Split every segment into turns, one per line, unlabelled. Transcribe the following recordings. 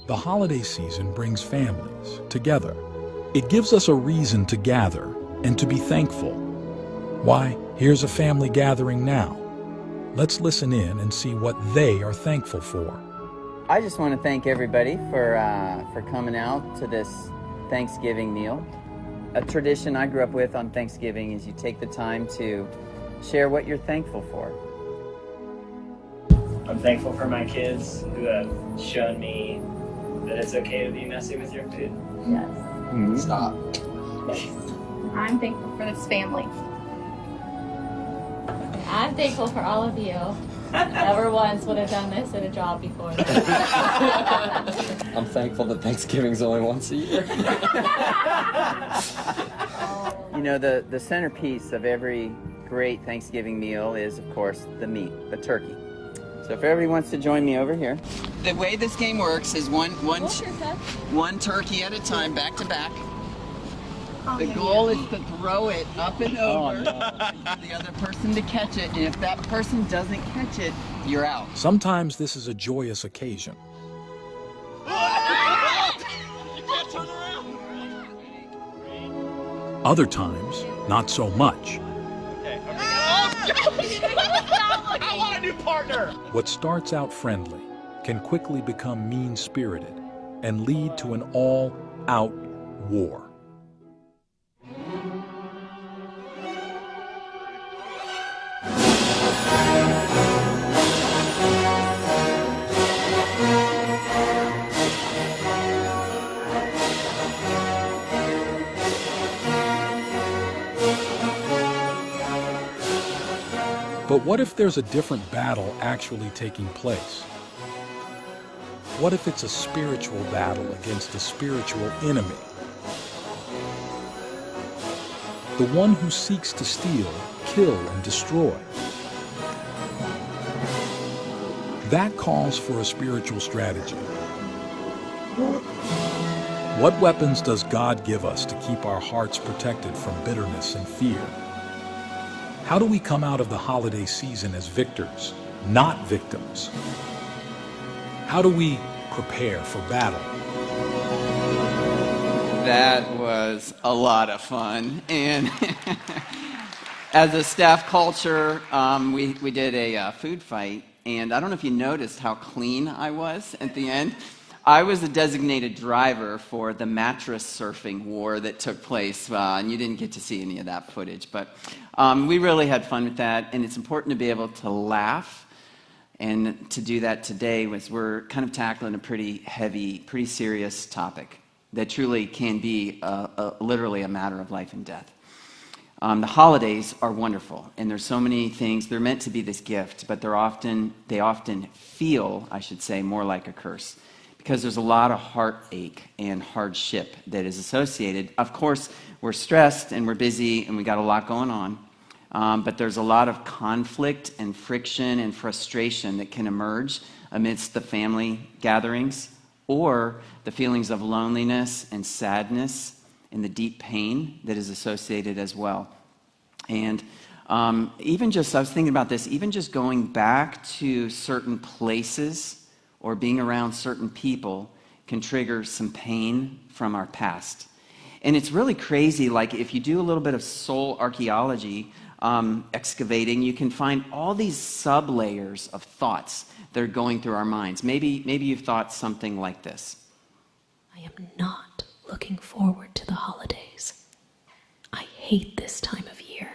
The holiday season brings families together. It gives us a reason to gather and to be thankful. Why, here's a family gathering now. Let's listen in and see what they are thankful for.
I just want to thank everybody for coming out to this Thanksgiving meal. A tradition I grew up with on Thanksgiving is you take the time to share what you're thankful for.
I'm thankful for my kids who have shown me that it's okay to be messy with your food.
Yes.
Stop.
I'm thankful for this family.
I'm thankful for all of you. Never once would have done this at a job before.
I'm thankful that Thanksgiving's only once a year.
You know, the centerpiece of every great Thanksgiving meal is, of course, the meat, the turkey. So if everybody wants to join me over here. The way this game works is one turkey at a time, back to back. The goal is to throw it up and over, the other person to catch it, and if that person doesn't catch it, you're out.
Sometimes this is a joyous occasion. Other times, not so much.
I want a new partner!
What starts out friendly can quickly become mean-spirited and lead to an all-out war. But what if there's a different battle actually taking place? What if it's a spiritual battle against a spiritual enemy? The one who seeks to steal, kill, and destroy. That calls for a spiritual strategy. What weapons does God give us to keep our hearts protected from bitterness and fear? How do we come out of the holiday season as victors, not victims? How do we prepare for battle?
That was a lot of fun. And as a staff culture, we did a food fight. And I don't know if you noticed how clean I was at the end. I was the designated driver for the mattress surfing war that took place, and you didn't get to see any of that footage, but we really had fun with that, and it's important to be able to laugh, and to do that today was we're kind of tackling a pretty heavy, pretty serious topic that truly can be literally a matter of life and death. The holidays are wonderful, and there's so many things. They're meant to be this gift, but they often feel, I should say, more like a curse. Because there's a lot of heartache and hardship that is associated. Of course, we're stressed and we're busy and we got a lot going on, but there's a lot of conflict and friction and frustration that can emerge amidst the family gatherings, or the feelings of loneliness and sadness and the deep pain that is associated as well. And even just, I was thinking about this, even just going back to certain places or being around certain people can trigger some pain from our past. And it's really crazy, like if you do a little bit of soul archaeology, excavating, you can find all these sub-layers of thoughts that are going through our minds. Maybe you've thought something like this.
I am not looking forward to the holidays. I hate this time of year.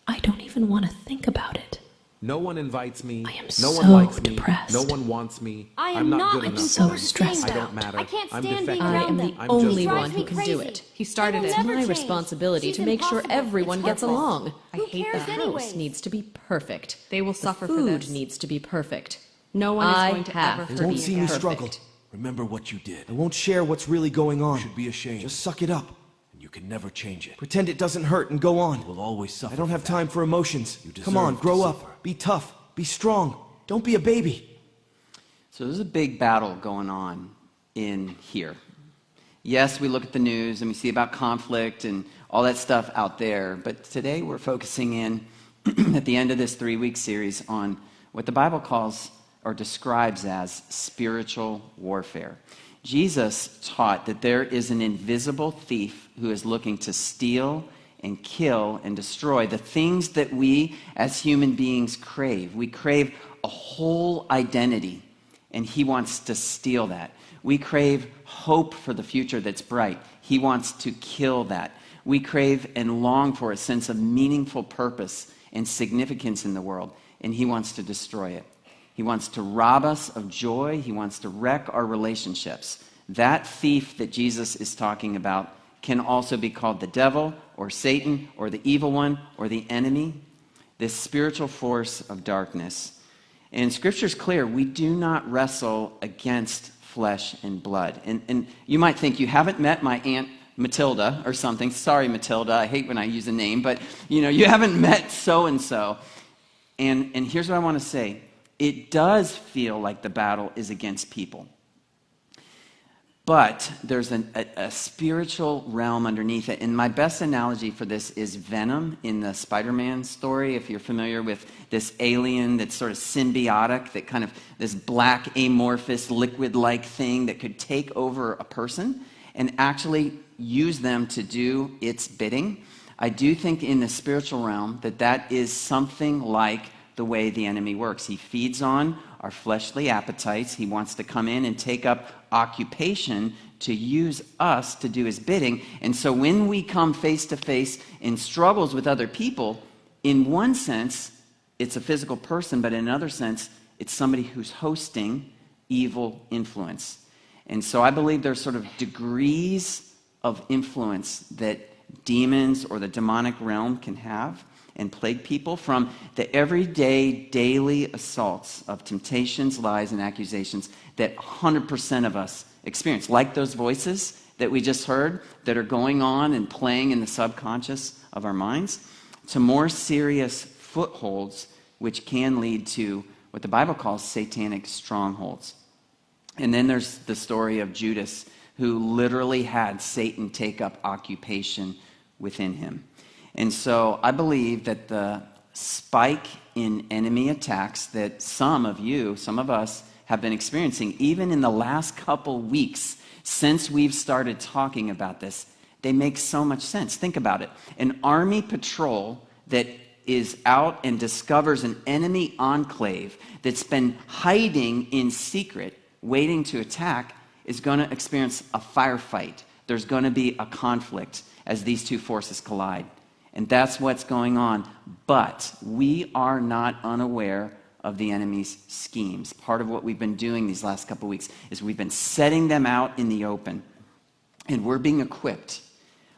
I don't even want to think about it.
No one invites me.
I am
no
so
one likes
depressed.
me. No one wants me.
I'm
I'm not
not
good
looking
enough.
so stressed
I don't
out.
matter.
I can't
I'm
stand being
defective.
around
I am
them.
the
I'm
only
just-
one who can do
crazy.
it. He started
It'll
it. It's
never
my
change.
responsibility
She's
to make sure
impossible.
everyone
It's
gets
hurtful.
along.
Who
I hate
cares
the
anyways?
house needs to be perfect.
They will suffer
the
for
food
this.
needs to be perfect.
No one is
I
going to
have
ever
to
forgive
be
you.
See me
perfect.
struggle. Remember what you did. I won't share what's really going on. You should be ashamed. Just suck it up. And you can never change it. Pretend it doesn't hurt and go on. You will always suffer. I don't have time for emotions. Come on, grow up. Be tough. Be strong. Don't be a baby.
So there's a big battle going on in here. Yes, we look at the news and we see about conflict and all that stuff out there, but today we're focusing in at the end of this 3-week series on what the Bible calls or describes as spiritual warfare. Jesus taught that there is an invisible thief who is looking to steal and kill and destroy the things that we as human beings crave. We crave a whole identity, and he wants to steal that. We crave hope for the future that's bright. He wants to kill that. We crave and long for a sense of meaningful purpose and significance in the world, and he wants to destroy it. He wants to rob us of joy. He wants to wreck our relationships. That thief that Jesus is talking about can also be called the devil or Satan or the evil one or the enemy, this spiritual force of darkness. And Scripture's clear, we do not wrestle against flesh and blood. And you might think, you haven't met my Aunt Matilda or something. Sorry, Matilda, I hate when I use a name, but you haven't met so-and-so. And here's what I want to say. It does feel like the battle is against people. But there's a spiritual realm underneath it. And my best analogy for this is Venom in the Spider-Man story. If you're familiar with this alien that's sort of symbiotic, that kind of this black amorphous liquid-like thing that could take over a person and actually use them to do its bidding. I do think in the spiritual realm that is something like the way the enemy works. He feeds on our fleshly appetites. He wants to come in and take up occupation to use us to do his bidding. And so when we come face to face in struggles with other people, in one sense, it's a physical person, but in another sense, it's somebody who's hosting evil influence. And so I believe there's sort of degrees of influence that demons or the demonic realm can have and plague people, from the everyday, daily assaults of temptations, lies, and accusations that 100% of us experience, like those voices that we just heard that are going on and playing in the subconscious of our minds, to more serious footholds, which can lead to what the Bible calls satanic strongholds. And then there's the story of Judas, who literally had Satan take up occupation within him. And so I believe that the spike in enemy attacks that some of us have been experiencing, even in the last couple weeks since we've started talking about this, they make so much sense. Think about it. An army patrol that is out and discovers an enemy enclave that's been hiding in secret, waiting to attack, is going to experience a firefight. There's going to be a conflict as these two forces collide. And that's what's going on. But we are not unaware of the enemy's schemes. Part of what we've been doing these last couple weeks is we've been setting them out in the open. And we're being equipped.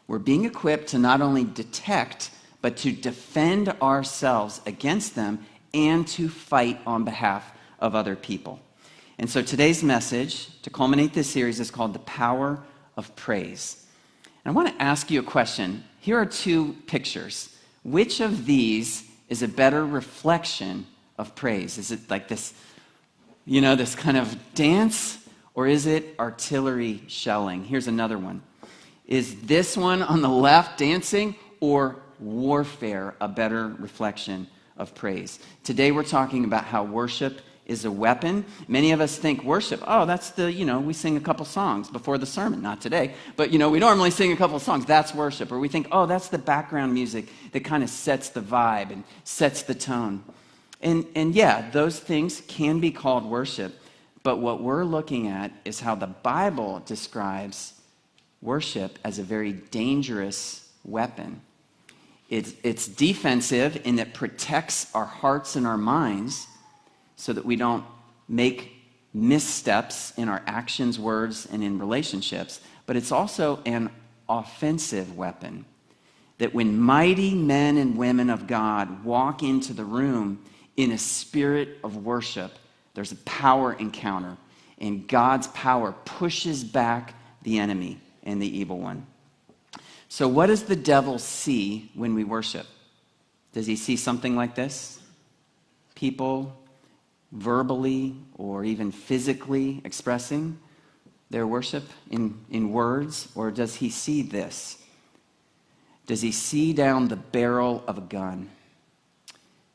We're being equipped to not only detect, but to defend ourselves against them and to fight on behalf of other people. And so today's message, to culminate this series, is called The Power of Praise. And I want to ask you a question. Here are two pictures. Which of these is a better reflection of praise? Is it like this, this kind of dance, or is it artillery shelling? Here's another one. Is this one on the left dancing, or warfare a better reflection of praise? Today we're talking about how worship is a weapon. Many of us think worship, that's we sing a couple songs before the sermon. Not today, but we normally sing a couple songs. That's worship. Or we think, that's the background music that kind of sets the vibe and sets the tone. And yeah, those things can be called worship. But what we're looking at is how the Bible describes worship as a very dangerous weapon. It's defensive in that it protects our hearts and our minds so that we don't make missteps in our actions, words, and in relationships. But it's also an offensive weapon, that when mighty men and women of God walk into the room in a spirit of worship, there's a power encounter, and God's power pushes back the enemy and the evil one. So what does the devil see when we worship? Does he see something like this? People verbally or even physically expressing their worship in words? Or does he see this? Does he see down the barrel of a gun?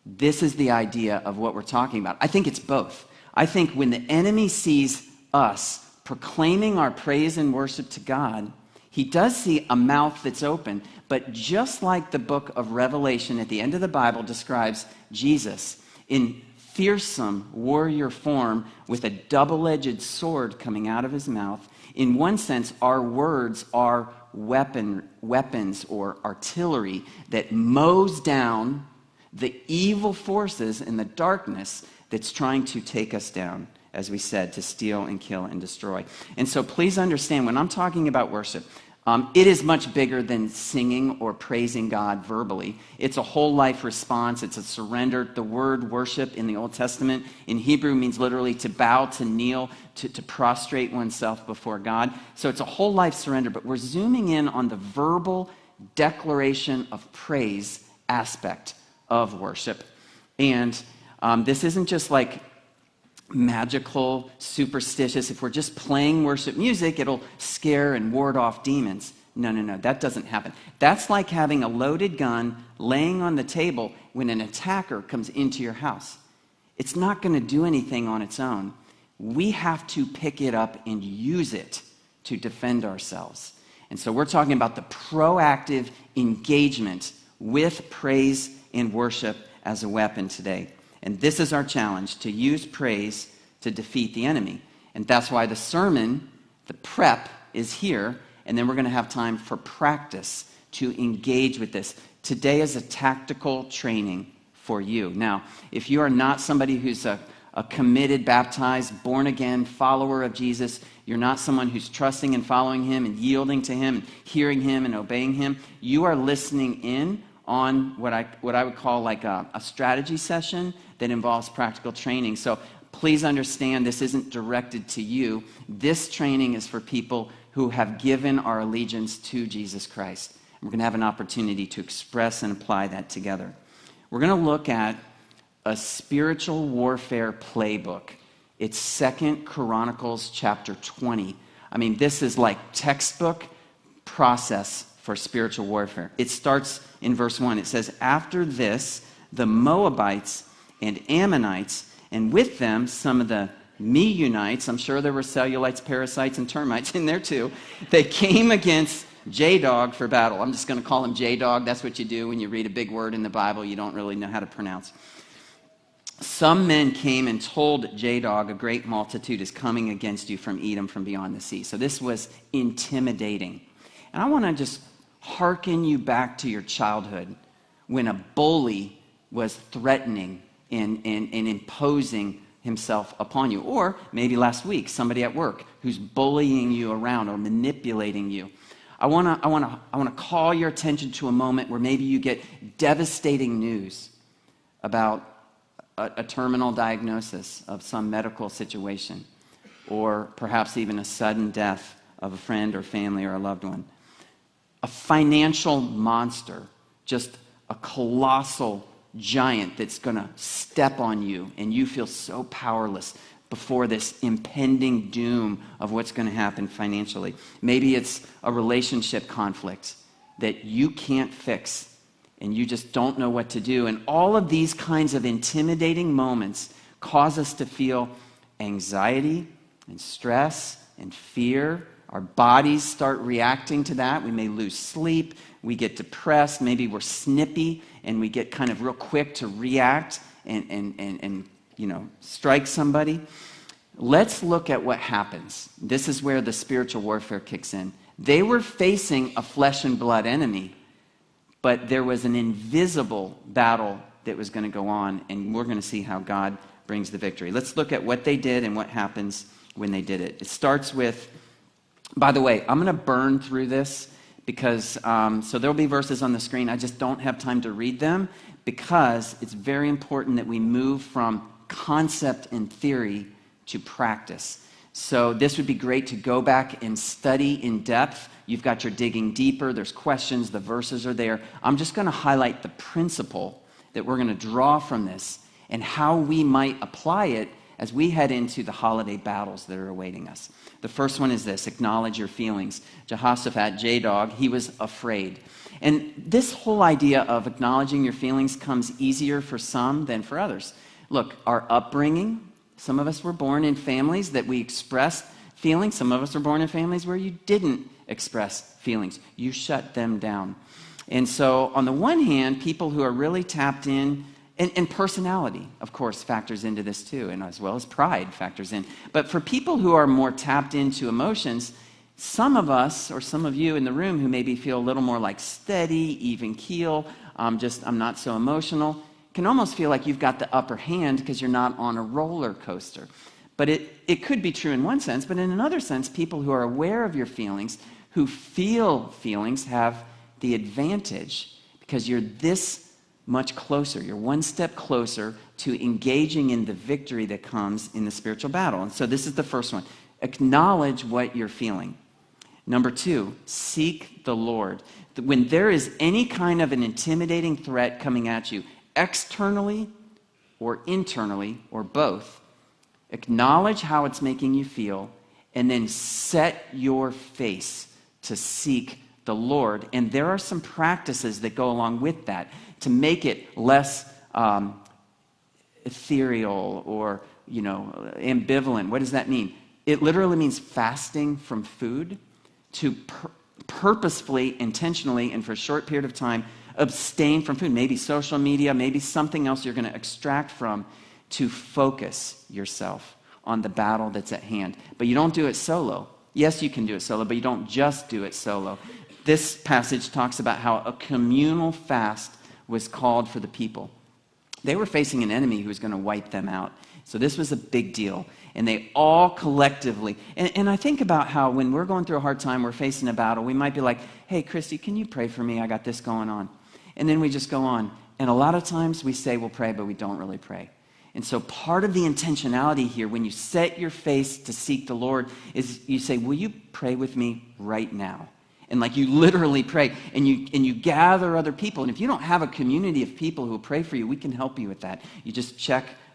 This is the idea of what we're talking about. I think it's both. I think when the enemy sees us proclaiming our praise and worship to God, he does see a mouth that's open. But just like the book of Revelation at the end of the Bible describes Jesus in fearsome warrior form with a double-edged sword coming out of his mouth, in one sense, our words are weapons or artillery that mows down the evil forces in the darkness that's trying to take us down, as we said, to steal and kill and destroy. And so please understand, when I'm talking about worship, it is much bigger than singing or praising God verbally. It's a whole life response. It's a surrender. The word worship in the Old Testament in Hebrew means literally to bow, to kneel, to prostrate oneself before God. So it's a whole life surrender, but we're zooming in on the verbal declaration of praise aspect of worship. And this isn't just like magical, superstitious. If we're just playing worship music, it'll scare and ward off demons. No, that doesn't happen. That's like having a loaded gun laying on the table when an attacker comes into your house. It's not going to do anything on its own. We have to pick it up and use it to defend ourselves. And so we're talking about the proactive engagement with praise and worship as a weapon today. And this is our challenge, to use praise to defeat the enemy. And that's why the sermon, the prep, is here. And then we're going to have time for practice to engage with this. Today is a tactical training for you. Now, if you are not somebody who's a committed, baptized, born-again follower of Jesus, you're not someone who's trusting and following him and yielding to him and hearing him and obeying him, you are listening in on what I would call like a strategy session that involves practical training. So please understand, this isn't directed to you. This training is for people who have given our allegiance to Jesus Christ. And we're going to have an opportunity to express and apply that together. We're going to look at a spiritual warfare playbook. It's 2 Chronicles chapter 20. I mean, this is like textbook process for spiritual warfare. It starts in verse 1. It says, "After this, the Moabites and Ammonites, and with them some of the Meunites," I'm sure there were cellulites, parasites, and termites in there too, they came against J-Dog for battle. I'm just going to call him J-Dog. That's what you do when you read a big word in the Bible you don't really know how to pronounce. "Some men came and told J-Dog, a great multitude is coming against you from Edom, from beyond the sea." So this was intimidating. And I want to just hearken you back to your childhood when a bully was threatening and imposing himself upon you. Or maybe last week, somebody at work who's bullying you around or manipulating you. I want to call your attention to a moment where maybe you get devastating news about a terminal diagnosis of some medical situation, or perhaps even a sudden death of a friend or family or a loved one. A financial monster, just a colossal giant that's going to step on you, and you feel so powerless before this impending doom of what's going to happen financially. Maybe it's a relationship conflict that you can't fix, and you just don't know what to do. And all of these kinds of intimidating moments cause us to feel anxiety and stress and fear. Our bodies start reacting to that. We may lose sleep. We get depressed. Maybe we're snippy and we get kind of real quick to react and strike somebody. Let's look at what happens. This is where the spiritual warfare kicks in. They were facing a flesh and blood enemy, but there was an invisible battle that was going to go on, and we're going to see how God brings the victory. Let's look at what they did and what happens when they did it. It starts with, by the way, I'm going to burn through this because, so there'll be verses on the screen. I just don't have time to read them because it's very important that we move from concept and theory to practice. So this would be great to go back and study in depth. You've got your digging deeper. There's questions. The verses are there. I'm just going to highlight the principle that we're going to draw from this and how we might apply it as we head into the holiday battles that are awaiting us. The first one is this: acknowledge your feelings. Jehoshaphat, J-Dog, he was afraid. And this whole idea of acknowledging your feelings comes easier for some than for others. Look, our upbringing, some of us were born in families that we expressed feelings. Some of us are born in families where you didn't express feelings. You shut them down. And so on the one hand, people who are really tapped in, and personality, of course, factors into this too, and as well as pride factors in. But for people who are more tapped into emotions, some of us, or some of you in the room who maybe feel a little more like steady, even keel, I'm not so emotional, can almost feel like you've got the upper hand because you're not on a roller coaster. But it could be true in one sense, but in another sense, people who are aware of your feelings, who feel feelings, have the advantage because you're this much closer. You're one step closer to engaging in the victory that comes in the spiritual battle. And so this is the first one. Acknowledge what you're feeling. Number 2, seek the Lord. When there is any kind of an intimidating threat coming at you, externally or internally or both, acknowledge how it's making you feel and then set your face to seek the Lord. And there are some practices that go along with that to make it less ethereal or, ambivalent. What does that mean? It literally means fasting from food, to purposefully, intentionally, and for a short period of time, abstain from food. Maybe social media, maybe something else you're going to extract from, to focus yourself on the battle that's at hand. But you don't do it solo. Yes, you can do it solo, but you don't just do it solo. This passage talks about how a communal fast was called for the people. They were facing an enemy who was going to wipe them out. So this was a big deal. And they all collectively, and I think about how when we're going through a hard time, we're facing a battle, we might be like, hey, Christy, can you pray for me? I got this going on. And then we just go on. And a lot of times we say we'll pray, but we don't really pray. And so part of the intentionality here, when you set your face to seek the Lord, is you say, will you pray with me right now? And like you literally pray, and you gather other people. And if you don't have a community of people who will pray for you, we can help you with that. You just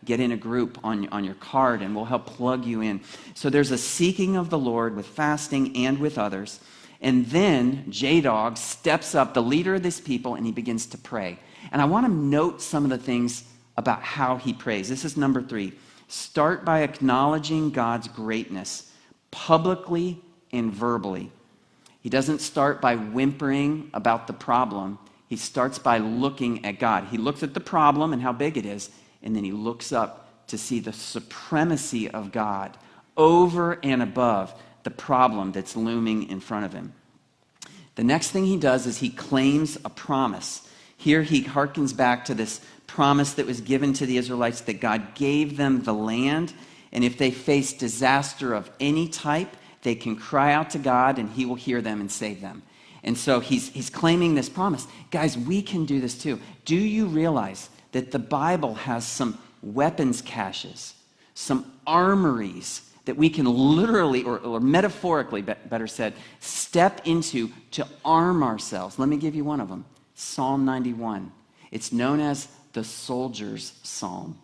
get in a group on your card, and we'll help plug you in. So there's a seeking of the Lord with fasting and with others. And then J-Dog steps up, the leader of this people, and he begins to pray. And I want to note some of the things about how he prays. This is number 3. Start by acknowledging God's greatness, publicly and verbally. He doesn't start by whimpering about the problem. He starts by looking at God. He looks at the problem and how big it is, and then he looks up to see the supremacy of God over and above the problem that's looming in front of him. The next thing he does is he claims a promise. Here he harkens back to this promise that was given to the Israelites, that God gave them the land, and if they face disaster of any type, they can cry out to God and he will hear them and save them. And so he's claiming this promise. Guys, we can do this too. Do you realize that the Bible has some weapons caches, some armories that we can literally, or metaphorically, better said, step into to arm ourselves? Let me give you one of them. Psalm 91. It's known as the soldier's psalm.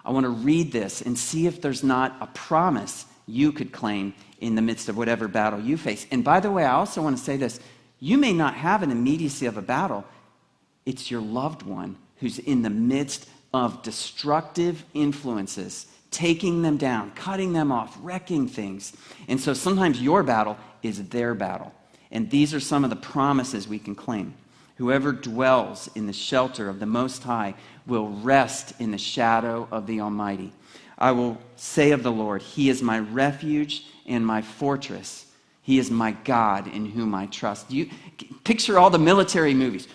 I want to read this and see if there's not a promise you could claim in the midst of whatever battle you face. And by the way, I also want to say this. You may not have an immediacy of a battle. It's your loved one who's in the midst of destructive influences, taking them down, cutting them off, wrecking things. And so sometimes your battle is their battle. And these are some of the promises we can claim. Whoever dwells in the shelter of the Most High will rest in the shadow of the Almighty. I will say of the Lord, He is my refuge and my fortress. He is my God in whom I trust. You picture all the military movies.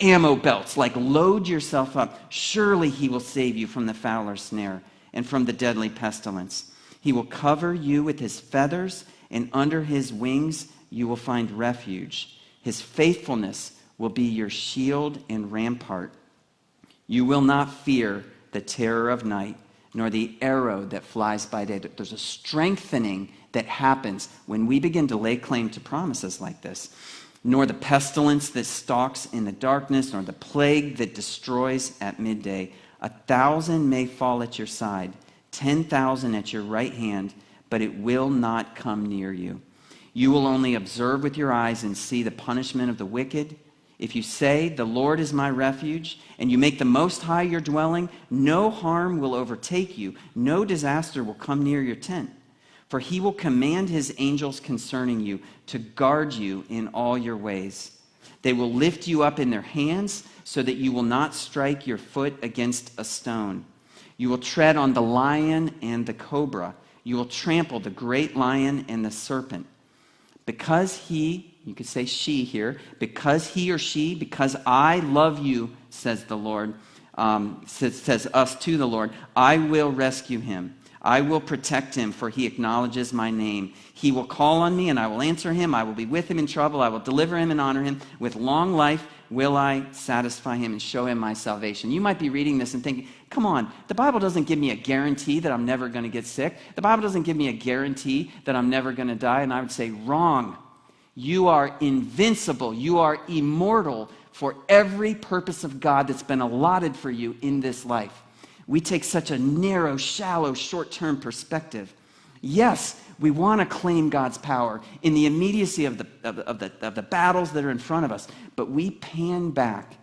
Ammo belts, like load yourself up. Surely He will save you from the fowler's snare and from the deadly pestilence. He will cover you with His feathers, and under His wings you will find refuge. His faithfulness will be your shield and rampart. You will not fear the terror of night, nor the arrow that flies by day. There's a strengthening that happens when we begin to lay claim to promises like this. Nor the pestilence that stalks in the darkness, nor the plague that destroys at midday. 1,000 may fall at your side, 10,000 at your right hand, but it will not come near you. You will only observe with your eyes and see the punishment of the wicked. If you say, 'The Lord is my refuge,' and you make the Most High your dwelling, no harm will overtake you, no disaster will come near your tent. For he will command his angels concerning you to guard you in all your ways. They will lift you up in their hands so that you will not strike your foot against a stone. You will tread on the lion and the cobra. You will trample the great lion and the serpent. Because he," you could say she here, "because he or she, because I love you, says the Lord, says us to the Lord, I will rescue him. I will protect him, for he acknowledges my name. He will call on me, and I will answer him. I will be with him in trouble. I will deliver him and honor him. With long life will I satisfy him and show him my salvation." You might be reading this and thinking, come on, the Bible doesn't give me a guarantee that I'm never going to get sick. The Bible doesn't give me a guarantee that I'm never going to die. And I would say, wrong. You are invincible. You are immortal for every purpose of God that's been allotted for you in this life. We take such a narrow, shallow, short-term perspective. Yes, we want to claim God's power in the immediacy of the battles that are in front of us, but we pan back.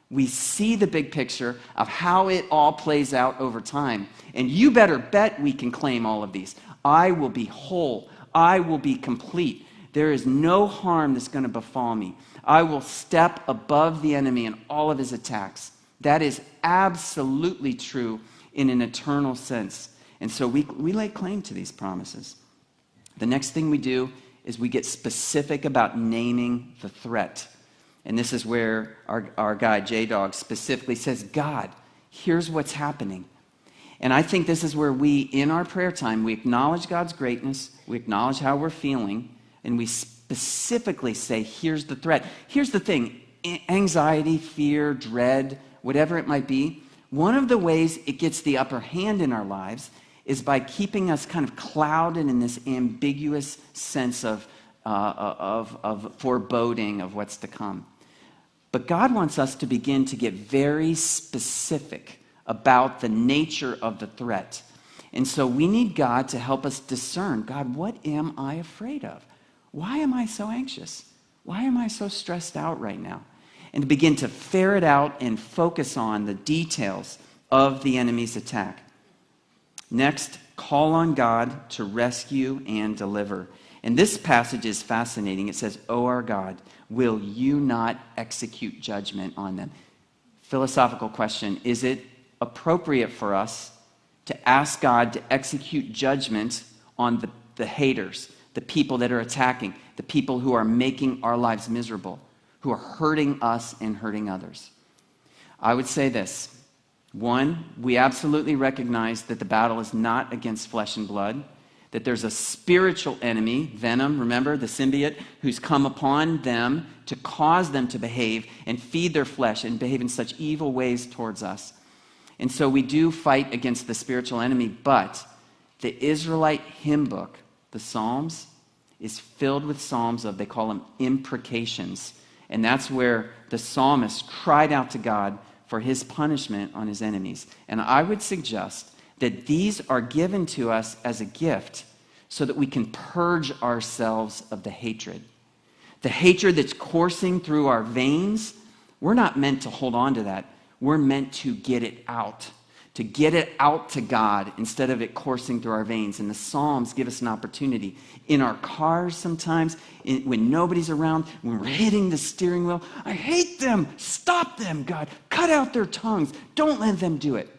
We see the big picture of how it all plays out over time. And you better bet we can claim all of these. I will be whole. I will be complete. There is no harm that's going to befall me. I will step above the enemy and all of his attacks. That is absolutely true in an eternal sense. And so we lay claim to these promises. The next thing we do is we get specific about naming the threat. And this is where our guy, J-Dog, specifically says, God, here's what's happening. And I think this is where we, in our prayer time, we acknowledge God's greatness, we acknowledge how we're feeling, and we specifically say, here's the threat. Here's the thing, anxiety, fear, dread, whatever it might be, one of the ways it gets the upper hand in our lives is by keeping us kind of clouded in this ambiguous sense of foreboding of what's to come. But God wants us to begin to get very specific about the nature of the threat. And so we need God to help us discern, God, what am I afraid of? Why am I so anxious? Why am I so stressed out right now? And to begin to ferret out and focus on the details of the enemy's attack. Next, call on God to rescue and deliver. And this passage is fascinating. It says, "O our God, will you not execute judgment on them?" Philosophical question, is it appropriate for us to ask God to execute judgment on the haters, the people that are attacking, the people who are making our lives miserable, who are hurting us and hurting others? I would say this. One, we absolutely recognize that the battle is not against flesh and blood, that there's a spiritual enemy, venom, remember, the symbiote, who's come upon them to cause them to behave and feed their flesh and behave in such evil ways towards us. And so we do fight against the spiritual enemy, but the Israelite hymn book, the Psalms, is filled with psalms of, they call them imprecations. And that's where the psalmist cried out to God for his punishment on his enemies. And I would suggest that these are given to us as a gift so that we can purge ourselves of the hatred. The hatred that's coursing through our veins, we're not meant to hold on to that. We're meant to get it out to God instead of it coursing through our veins. And the Psalms give us an opportunity. In our cars sometimes, when nobody's around, when we're hitting the steering wheel, I hate them, stop them, God, cut out their tongues, don't let them do it.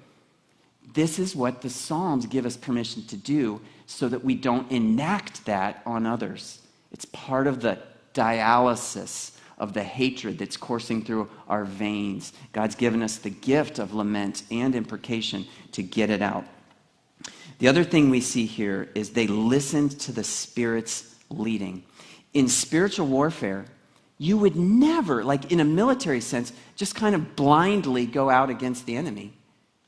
This is what the Psalms give us permission to do so that we don't enact that on others. It's part of the dialysis of the hatred that's coursing through our veins. God's given us the gift of lament and imprecation to get it out. The other thing we see here is they listened to the Spirit's leading. In spiritual warfare, you would never, like in a military sense, just kind of blindly go out against the enemy.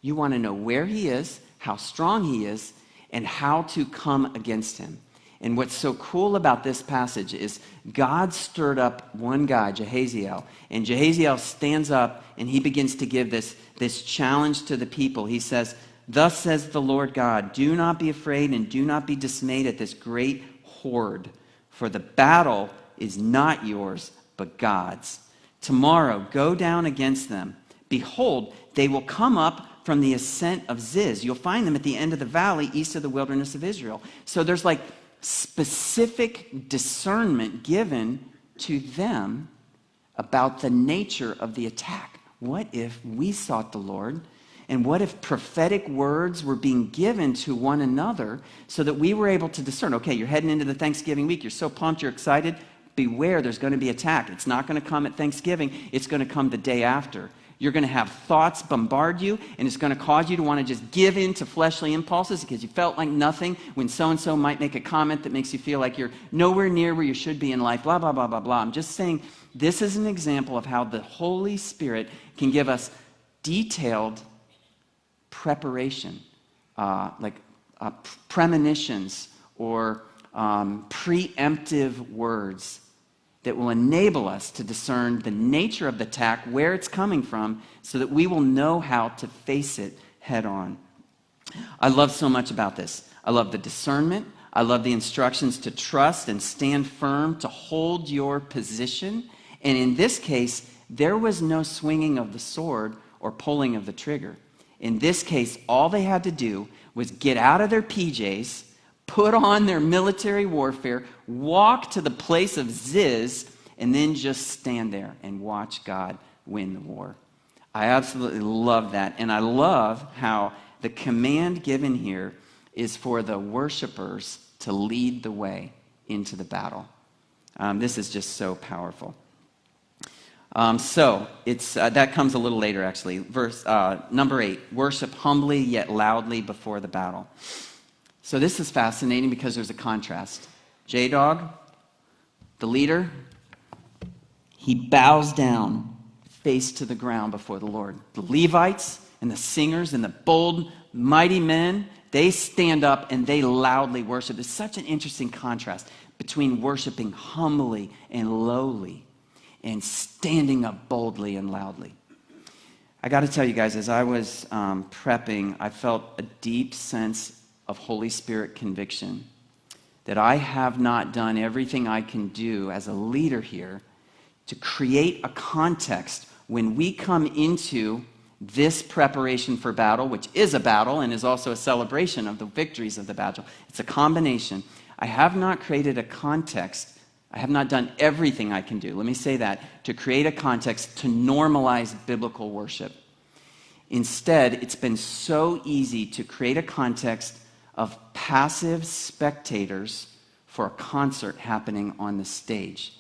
You want to know where he is, how strong he is, and how to come against him. And what's so cool about this passage is God stirred up one guy, Jehaziel, and Jehaziel stands up and he begins to give this challenge to the people. He says, "Thus says the Lord God, do not be afraid and do not be dismayed at this great horde, for the battle is not yours, but God's. Tomorrow, go down against them. Behold, they will come up from the ascent of Ziz. You'll find them at the end of the valley east of the wilderness of Israel. So there's like specific discernment given to them about the nature of the attack. What if we sought the Lord? And what if prophetic words were being given to one another so that we were able to discern, okay, you're heading into the Thanksgiving week. You're so pumped, you're excited. Beware, there's going to be attack. It's not going to come at Thanksgiving. It's going to come the day after. You're going to have thoughts bombard you, and it's going to cause you to want to just give in to fleshly impulses because you felt like nothing when so-and-so might make a comment that makes you feel like you're nowhere near where you should be in life, blah, blah, blah, blah, blah. I'm just saying this is an example of how the Holy Spirit can give us detailed preparation, premonitions or preemptive words that will enable us to discern the nature of the attack, where it's coming from, so that we will know how to face it head on. I love so much about this. I love the discernment. I love the instructions to trust and stand firm, to hold your position. And in this case, there was no swinging of the sword or pulling of the trigger. In this case, all they had to do was get out of their PJs, put on their military warfare, walk to the place of Ziz, and then just stand there and watch God win the war. I absolutely love that. And I love how the command given here is for the worshipers to lead the way into the battle. This is just so powerful. That comes a little later, actually. Verse number 8, worship humbly yet loudly before the battle. So this is fascinating because there's a contrast. J-Dog, the leader, he bows down, face to the ground before the Lord. The Levites and the singers and the bold, mighty men, they stand up and they loudly worship. There's such an interesting contrast between worshiping humbly and lowly and standing up boldly and loudly. I got to tell you guys, as I was prepping, I felt a deep sense of Holy Spirit conviction that I have not done everything I can do as a leader here to create a context when we come into this preparation for battle, which is a battle and is also a celebration of the victories of the battle. It's a combination. I have not created a context. I have not done everything I can do, let me say that, to create a context to normalize biblical worship. Instead, it's been so easy to create a context of passive spectators for a concert happening on the stage.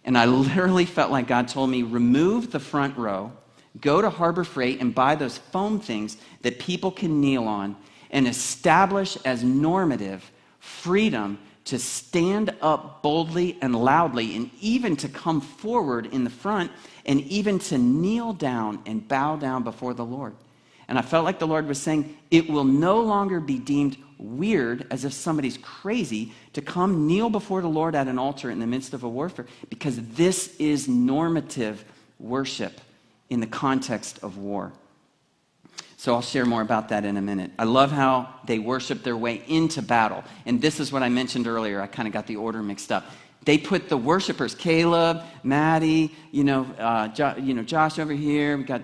And I literally felt like God told me, remove the front row, go to Harbor Freight and buy those foam things that people can kneel on and establish as normative freedom to stand up boldly and loudly and even to come forward in the front and even to kneel down and bow down before the Lord. And I felt like the Lord was saying, it will no longer be deemed weird as if somebody's crazy to come kneel before the Lord at an altar in the midst of a warfare, because this is normative worship in the context of war. So I'll share more about that in a minute. I love how they worship their way into battle. And this is what I mentioned earlier. I kind of got the order mixed up. They put the worshipers, Caleb, Maddie, Josh over here. We got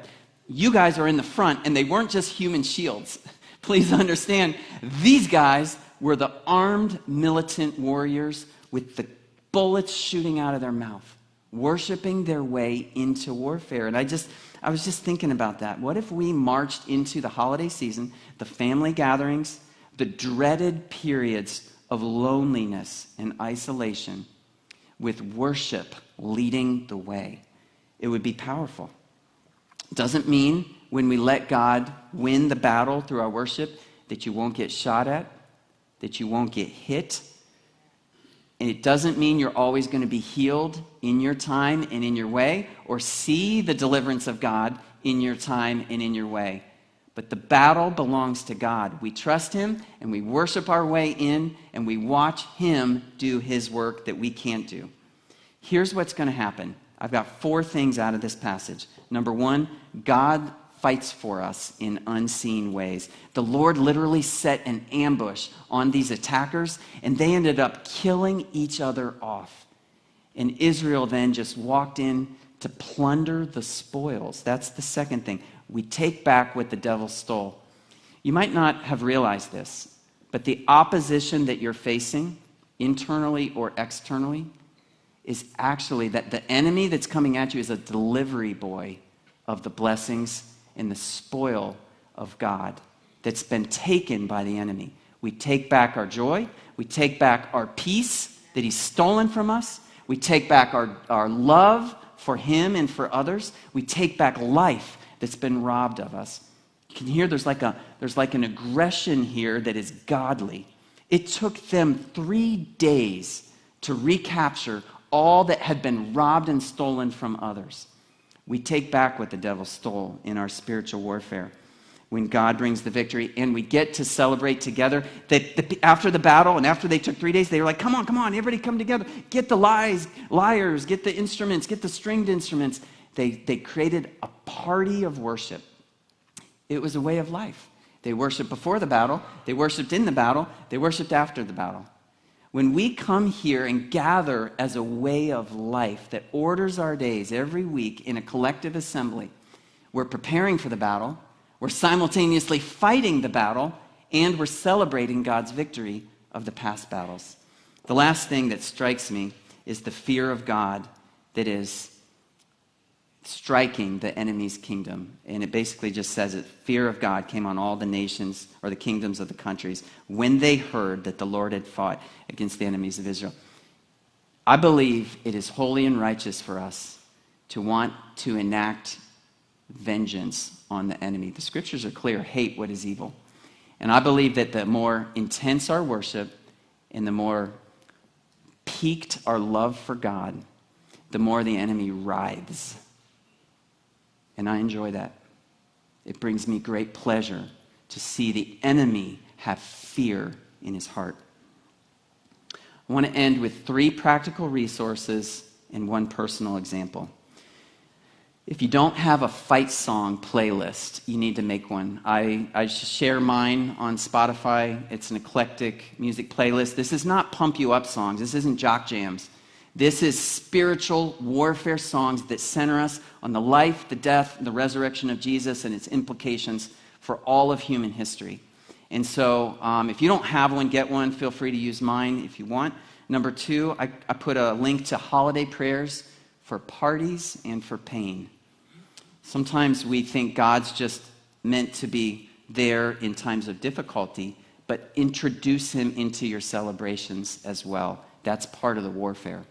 you guys are in the front, and they weren't just human shields. Please understand, these guys were the armed militant warriors with the bullets shooting out of their mouth, worshiping their way into warfare. And I was just thinking about that. What if we marched into the holiday season, the family gatherings, the dreaded periods of loneliness and isolation, with worship leading the way? It would be powerful. Doesn't mean when we let God win the battle through our worship that you won't get shot at, that you won't get hit. And it doesn't mean you're always going to be healed in your time and in your way, or see the deliverance of God in your time and in your way. But the battle belongs to God. We trust Him and we worship our way in and we watch Him do His work that we can't do. Here's what's going to happen. I've got 4 things out of this passage. Number 1, God fights for us in unseen ways. The Lord literally set an ambush on these attackers, and they ended up killing each other off. And Israel then just walked in to plunder the spoils. That's the second thing. We take back what the devil stole. You might not have realized this, but the opposition that you're facing, internally or externally, is actually that the enemy that's coming at you is a delivery boy of the blessings and the spoil of God that's been taken by the enemy. We take back our joy. We take back our peace that he's stolen from us. We take back our love for him and for others. We take back life that's been robbed of us. You can hear there's like an aggression here that is godly. It took them 3 days to recapture all that had been robbed and stolen from others. We take back what the devil stole in our spiritual warfare when God brings the victory, and we get to celebrate together. After the battle and after they took 3 days, they were like, come on, everybody come together. Get the lyres, get the instruments, get the stringed instruments. They created a party of worship. It was a way of life. They worshiped before the battle, they worshiped in the battle, they worshiped after the battle. When we come here and gather as a way of life that orders our days every week in a collective assembly, we're preparing for the battle, we're simultaneously fighting the battle, and we're celebrating God's victory of the past battles. The last thing that strikes me is the fear of God that is striking the enemy's kingdom. And it basically just says that fear of God came on all the nations or the kingdoms of the countries when they heard that the Lord had fought against the enemies of Israel. I believe it is holy and righteous for us to want to enact vengeance on the enemy. The scriptures are clear: hate what is evil. And I believe that the more intense our worship and the more piqued our love for God, the more the enemy writhes. And I enjoy that. It brings me great pleasure to see the enemy have fear in his heart. I want to end with 3 practical resources and 1 personal example. If you don't have a fight song playlist, you need to make one. I share mine on Spotify. It's an eclectic music playlist. This is not pump you up songs. This isn't jock jams. This is spiritual warfare songs that center us on the life, the death, the resurrection of Jesus and its implications for all of human history. And so if you don't have one, get one. Feel free to use mine if you want. Number 2, I put a link to holiday prayers for parties and for pain. Sometimes we think God's just meant to be there in times of difficulty, but introduce him into your celebrations as well. That's part of the warfare.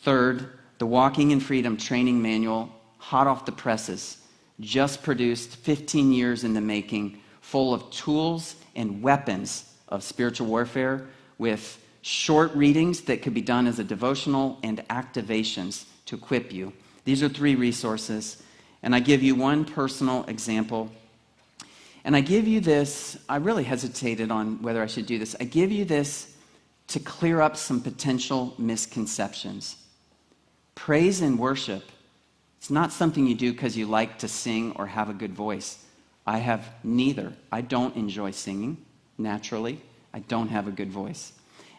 3rd, the Walking in Freedom training manual, hot off the presses, just produced, 15 years in the making, full of tools and weapons of spiritual warfare with short readings that could be done as a devotional and activations to equip you. These are 3 resources. And I give you 1 personal example. And I give you this, I really hesitated on whether I should do this. I give you this to clear up some potential misconceptions. Praise and worship, it's not something you do because you like to sing or have a good voice. I have neither. I don't enjoy singing naturally. I don't have a good voice.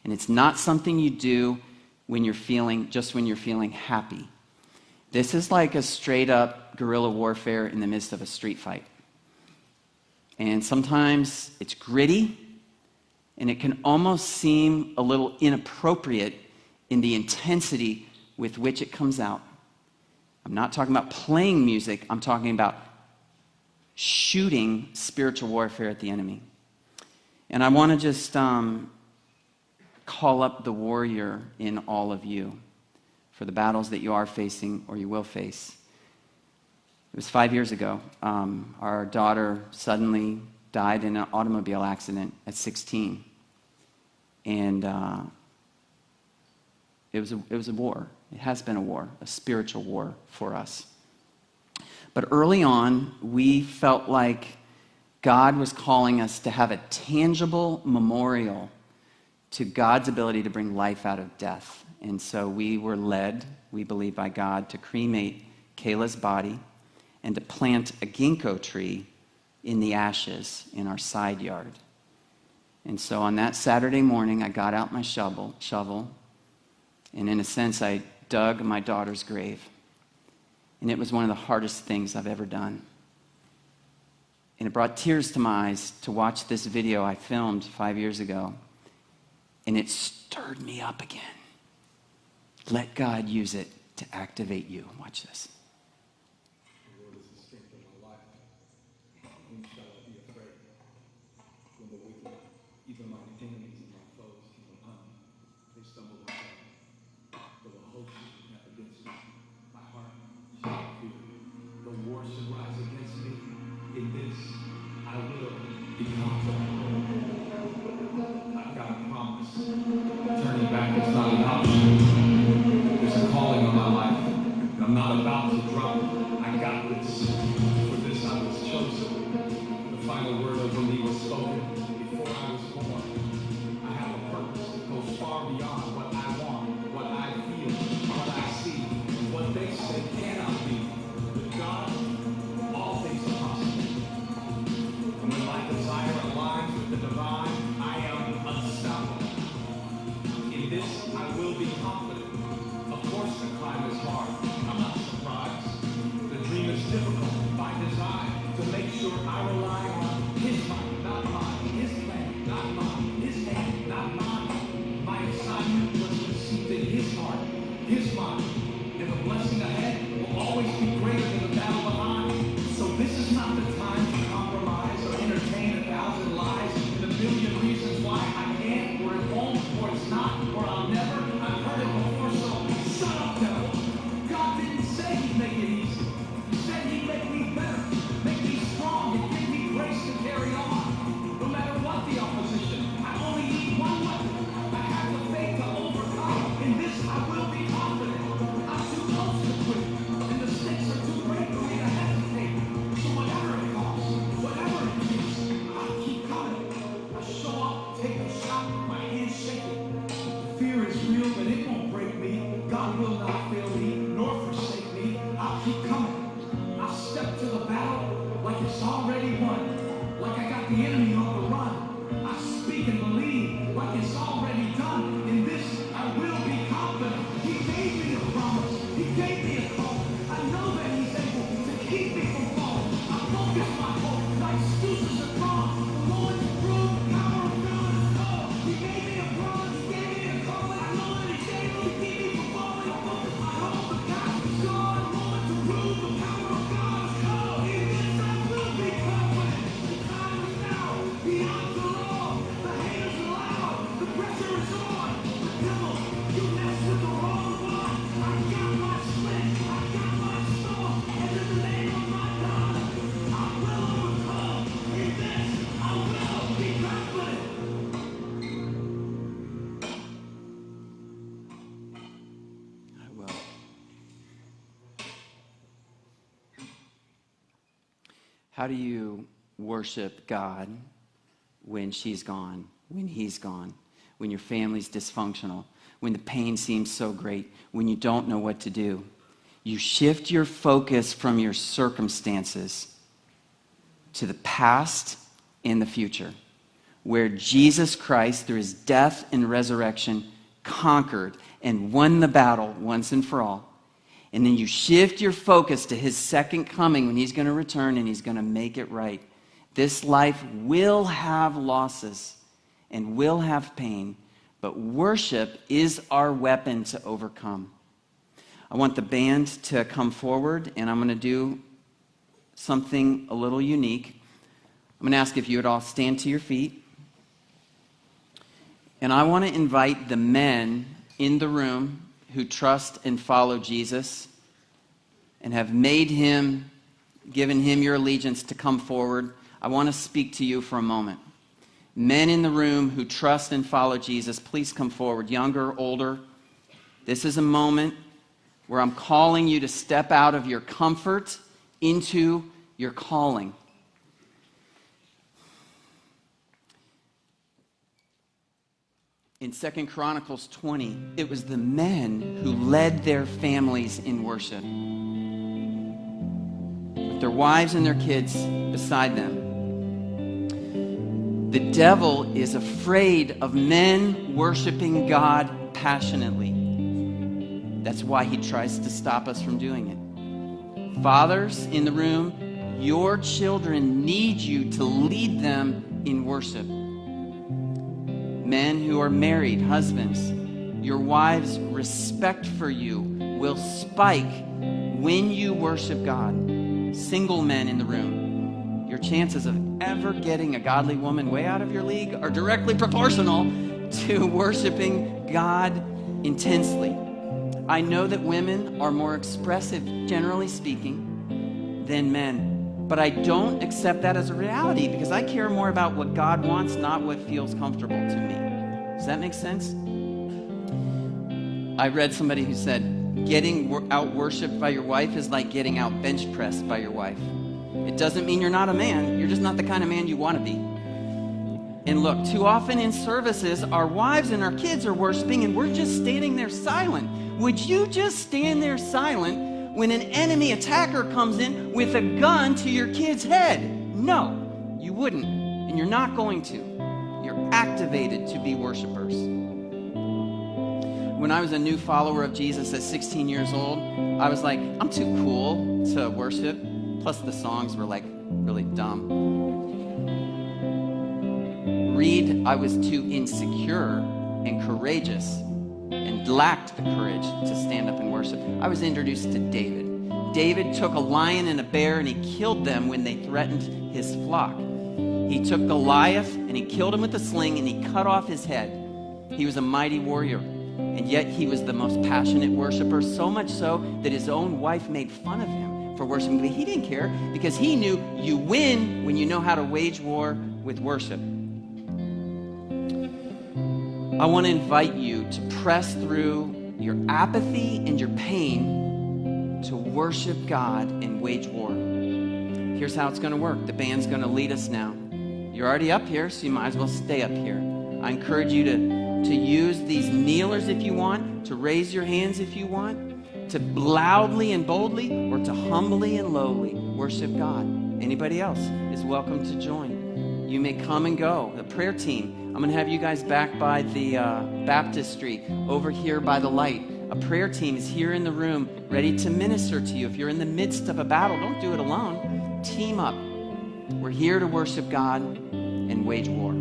And it's not something you do when you're feeling happy. This is like a straight up guerrilla warfare in the midst of a street fight. And sometimes it's gritty, and it can almost seem a little inappropriate in the intensity with which it comes out. I'm not talking about playing music, I'm talking about shooting spiritual warfare at the enemy. And I want to just call up the warrior in all of you for the battles that you are facing or you will face. It was 5 years ago. Our daughter suddenly died in an automobile accident at 16. And it was a war. It has been a war, a spiritual war for us. But early on, we felt like God was calling us to have a tangible memorial to God's ability to bring life out of death. And so we were led, we believe by God, to cremate Kayla's body and to plant a ginkgo tree in the ashes in our side yard. And so on that Saturday morning, I got out my shovel, and in a sense, I dug my daughter's grave. And it was one of the hardest things I've ever done. And it brought tears to my eyes to watch this video I filmed 5 years ago. And it stirred me up again. Let God use it to activate you. Watch this.
The Lord is the strength of my life. Whom shall I be afraid? When the wicked, even my enemies and my foes, came upon me, they stumbled and fell. Though a host should encamp against me, my heart shall not fear. The war should rise against me. In this I will be confident. I've got a promise. Turning back is not an option. There's a calling on my life, and I'm not about to drop it. I got this. For this I was chosen. The final word over me was spoken before I was born. I have a purpose that goes far beyond what I want, what I feel, what I see, what they say cannot be. With God, all things are possible. And when my desire aligns with the divine, I am unstoppable. In this, I will be confident. Of course, the climb is hard. I'm not surprised. The dream is difficult by design to make sure I rely on His mind, not mine. His plan, not mine. His hand, not mine. My assignment was conceived in His heart, His mind. And the blessing ahead will always be greater than the battle behind. So this is not the time to compromise or entertain 1,000 lies and a million reasons why I can't, or it won't, or it's not, or I'll never. I've heard it before, so shut up, devil. God didn't say He'd make it easy. He said He'd make me better, make me strong, and give me grace to carry on. No matter what the opposition, I only need one weapon. I have the faith to overcome. In this, I will be confident. I'm too close to quit, and the stakes are too great for me to hesitate. So whatever it costs, whatever it takes, I'll keep coming. I show up, take a shot, my hands shaking. Fear is real, but it won't break me. God will not fail me, nor forsake me. I'll keep coming. I'll step to the battle like it's already won. Like I got the enemy on the run. I speak and believe like it's already done. In this, I will be confident. He gave me a promise. He gave me a call. I know that He's able to keep me from falling. I focus my hope. My excuses are gone. The Lord to prove the power of God is all. He gave me a promise. He gave me a call. I know that He's able to keep me from falling. I focus my hope. The past is gone. The Lord to prove the power of God is all. In this I will be confident. The time is now. The odds are on. The haters are loud. The pressure is on. The devil, you messed with the wrong one. I got my strength. I got my soul. And in the name of my God, I will overcome. In this, I will be confident.
I will. How do you worship God when she's gone, when He's gone, when your family's dysfunctional, when the pain seems so great, when you don't know what to do? You shift your focus from your circumstances to the past and the future, where Jesus Christ, through His death and resurrection, conquered and won the battle once and for all. And then you shift your focus to His second coming, when He's going to return and He's going to make it right. This life will have losses and will have pain, but worship is our weapon to overcome. I want the band to come forward, and I'm going to do something a little unique. I'm going to ask if you would all stand to your feet. And I want to invite the men in the room who trust and follow Jesus and have made Him, given Him your allegiance, to come forward. I want to speak to you for a moment. Men in the room who trust and follow Jesus, please come forward, younger, older. This is a moment where I'm calling you to step out of your comfort into your calling. In 2 Chronicles 20, it was the men who led their families in worship, with their wives and their kids beside them. The devil is afraid of men worshiping God passionately. That's why he tries to stop us from doing it. Fathers in the room, your children need you to lead them in worship. Men who are married, husbands, your wives' respect for you will spike when you worship God. Single men in the room, your chances of ever getting a godly woman way out of your league are directly proportional to worshiping God intensely. I know that women are more expressive, generally speaking, than men, but I don't accept that as a reality because I care more about what God wants, not what feels comfortable to me. Does that make sense? I read somebody who said, getting out worshiped by your wife is like getting out bench pressed by your wife. It doesn't mean you're not a man. You're just not the kind of man you want to be. And look, too often in services, our wives and our kids are worshiping and we're just standing there silent. Would you just stand there silent when an enemy attacker comes in with a gun to your kid's head? No, you wouldn't. And you're not going to. You're activated to be worshipers. When I was a new follower of Jesus at 16 years old, I was like, I'm too cool to worship. Plus the songs were like really dumb. Read, I was too insecure and courageous and lacked the courage to stand up and worship. I was introduced to David. David took a lion and a bear and he killed them when they threatened his flock. He took Goliath and he killed him with a sling and he cut off his head. He was a mighty warrior, and yet he was the most passionate worshiper, so much so that his own wife made fun of him for worshiping. But he didn't care because he knew you win when you know how to wage war with worship. I want to invite you to press through your apathy and your pain to worship God and wage war. Here's how it's going to work. The band's going to lead us now. You're already up here, so you might as well stay up here. I encourage you to use these kneelers if you want, to raise your hands if you want, to loudly and boldly, or to humbly and lowly worship God. Anybody else is welcome to join. You may come and go. The prayer team, I'm going to have you guys back by the baptistry, over here by the light. A prayer team is here in the room, ready to minister to you. If you're in the midst of a battle, don't do it alone. Team up. We're here to worship God and wage war.